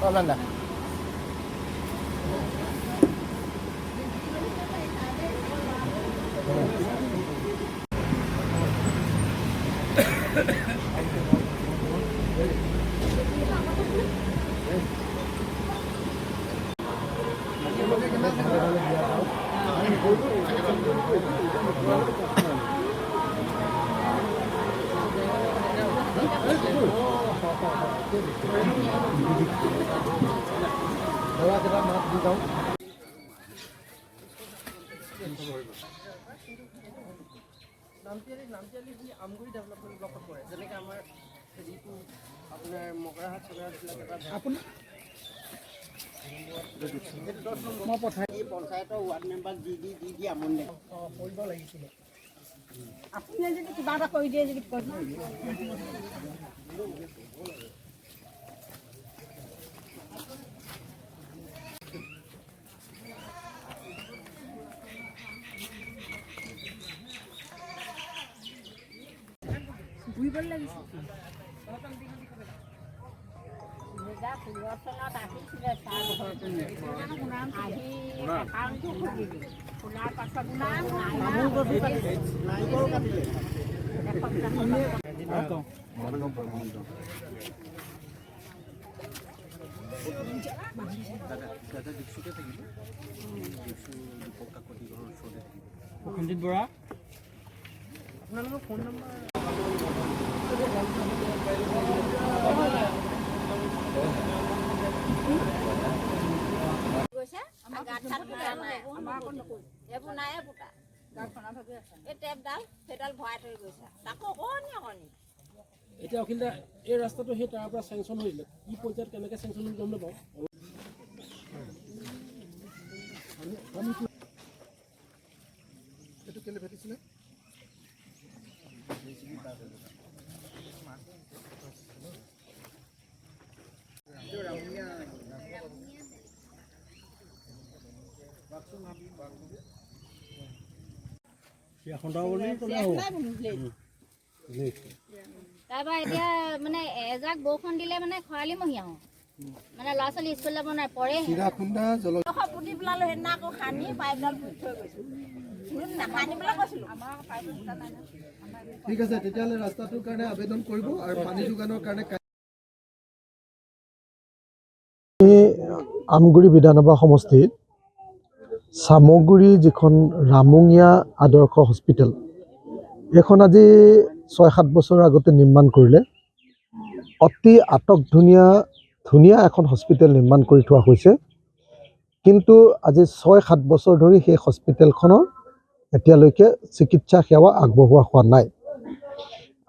Hola. নামতিয়ালি যি Amguri development ব্লকত পৰে যেনেকৈ আমাৰ যিটো আপোনাৰ মগৰাহাট চগৰাহাটবিলাক এটা মই পঠাই পঞ্চায়তৰ ৱাৰ্ড মেম্বাৰ দি আমনি লাগে কৰিব লাগিছিলে আপুনি যদি কিবা এটা কৰি দিয়ে যদি বুইবল লাগিছে ফুলচনত আহিছিলে চাহ ঘৰটো আহি একাউণ্টটো খুলিলোঁ খোলাৰ পাছত সঞ্জিত বৰা আপোনালোকৰ ফোন নম্বৰ এতিয়া অখিলদা এই ৰাস্তাটো সেই তাৰ পৰা চেংচন হৈছিলে কি পৰ্যায়ত কেনেকৈ চেংচন হৈ গম নাপাওঁ এইটো কেলে ভেটিছিলে তাৰপৰা এতিয়া মানে এজাক বৰষুণ দিলে মানে খৰালি মহীয়া আহোঁ মানে ল'ৰা ছোৱালী স্কুল যাব নাই পৰে পুতি পেলালোঁ সেইদিনা আকৌ সানি পাইপডাল পুতি থৈ গৈছোঁ ঠিক আছে তেতিয়াহ'লে ৰাস্তাটোৰ কাৰণে আবেদন কৰিব আৰু পানী যোগানৰ কাৰণে আমগুৰি বিধানসভা সমষ্টিত চামগুৰি যিখন ৰামঙীয়া আদৰ্শ হস্পিটেল এইখন আজি ৬-৭ বছৰ আগতে নিৰ্মাণ কৰিলে অতি আটক ধুনীয়া এখন হস্পিটেল নিৰ্মাণ কৰি থোৱা হৈছে কিন্তু আজি ৬-৭ বছৰ ধৰি সেই হস্পিটেলখনৰ এতিয়ালৈকে চিকিৎসা সেৱা আগবঢ়োৱা হোৱা নাই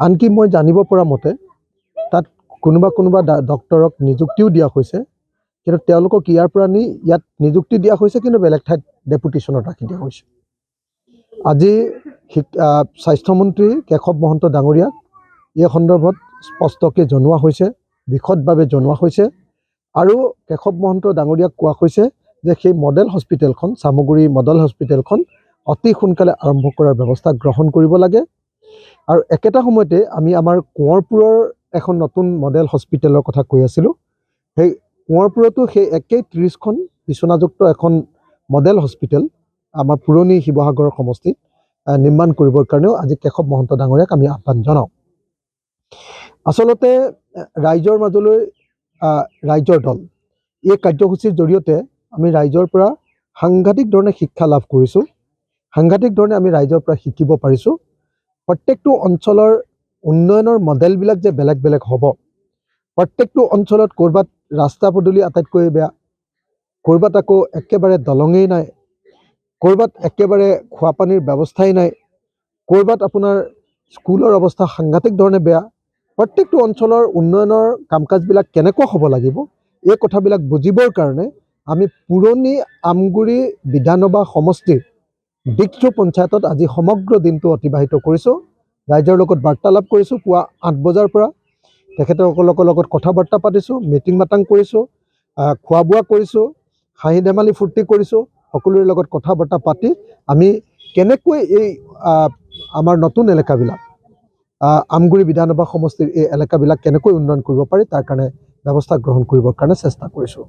আনকি মই জানিব পৰা মতে তাত কোনোবা ডক্টৰক নিযুক্তিও দিয়া হৈছে কিন্তু তেওঁলোকক ইয়াৰ পৰা নি ইয়াত নিযুক্তি দিয়া হৈছে কিন্তু বেলেগ ঠাইত ডেপুটেশ্যনত ৰাখি দিয়া হৈছে আজি স্বাস্থ্যমন্ত্ৰী কেশৱ মহন্ত ডাঙৰীয়াক এই সন্দৰ্ভত স্পষ্টকৈ জনোৱা হৈছে বিশদভাৱে জনোৱা হৈছে আৰু কেশৱ মহন্ত ডাঙৰীয়াক কোৱা হৈছে যে সেই মডেল হস্পিটেলখন চামগুৰি মডেল হস্পিটেলখন অতি সোনকালে আৰম্ভ কৰাৰ ব্যৱস্থা গ্ৰহণ কৰিব লাগে আৰু একেটা সময়তে আমি আমাৰ কোঁৱৰপুৰৰ এখন নতুন মডেল হস্পিটেলৰ কথা কৈ আছিলোঁ সেই কোঁৱৰপুৰতো সেই একেই 30খন বিচনাযুক্ত এখন মডেল হস্পিটেল আমাৰ পুৰণি শিৱসাগৰ সমষ্টিত নিৰ্মাণ কৰিবৰ কাৰণেও আজি কেশৱ মহন্ত ডাঙৰীয়াক আমি আহ্বান জনাওঁ আচলতে ৰাইজৰ মাজলৈ ৰাইজৰ দল এই কাৰ্যসূচীৰ জৰিয়তে আমি ৰাইজৰ পৰা সাংঘাতিক ধৰণে শিক্ষা লাভ কৰিছোঁ সাংঘাতিক ধৰণে আমি ৰাইজৰ পৰা শিকিব পাৰিছোঁ প্ৰত্যেকটো অঞ্চলৰ উন্নয়নৰ মডেলবিলাক যে বেলেগ বেলেগ হ'ব প্ৰত্যেকটো অঞ্চলত ক'ৰবাত ৰাস্তা পদূলি আটাইতকৈ বেয়া ক'ৰবাত আকৌ একেবাৰে দলঙেই নাই ক'ৰবাত একেবাৰে খোৱা পানীৰ ব্যৱস্থাই নাই ক'ৰবাত আপোনাৰ স্কুলৰ অৱস্থা সাংঘাতিক ধৰণে বেয়া প্ৰত্যেকটো অঞ্চলৰ উন্নয়নৰ কাম কাজবিলাক কেনেকুৱা হ'ব লাগিব এই কথাবিলাক বুজিবৰ কাৰণে আমি পুৰণি আমগুৰি বিধানসভা সমষ্টিৰ দিকচু পঞ্চায়তত আজি সমগ্ৰ দিনটো অতিবাহিত কৰিছোঁ ৰাইজৰ লগত বাৰ্তালাপ কৰিছোঁ পুৱা 8 বজাৰ পৰা তেখেতসকলৰ লগত কথা বাৰ্তা পাতিছোঁ, মিটিং মাটাং কৰিছোঁ, খোৱা বোৱা কৰিছোঁ, হাঁহি ধেমালি ফূৰ্তি কৰিছোঁ। সকলোৰে লগত কথা বাৰ্তা পাতি আমি কেনেকৈ এই আমাৰ নতুন এলেকাবিলাক আমগুৰি বিধানসভা সমষ্টিৰ এই এলেকাবিলাক কেনেকৈ উন্নয়ন কৰিব পাৰি তাৰ কাৰণে ব্যৱস্থা গ্ৰহণ কৰিবৰ কাৰণে চেষ্টা কৰিছোঁ।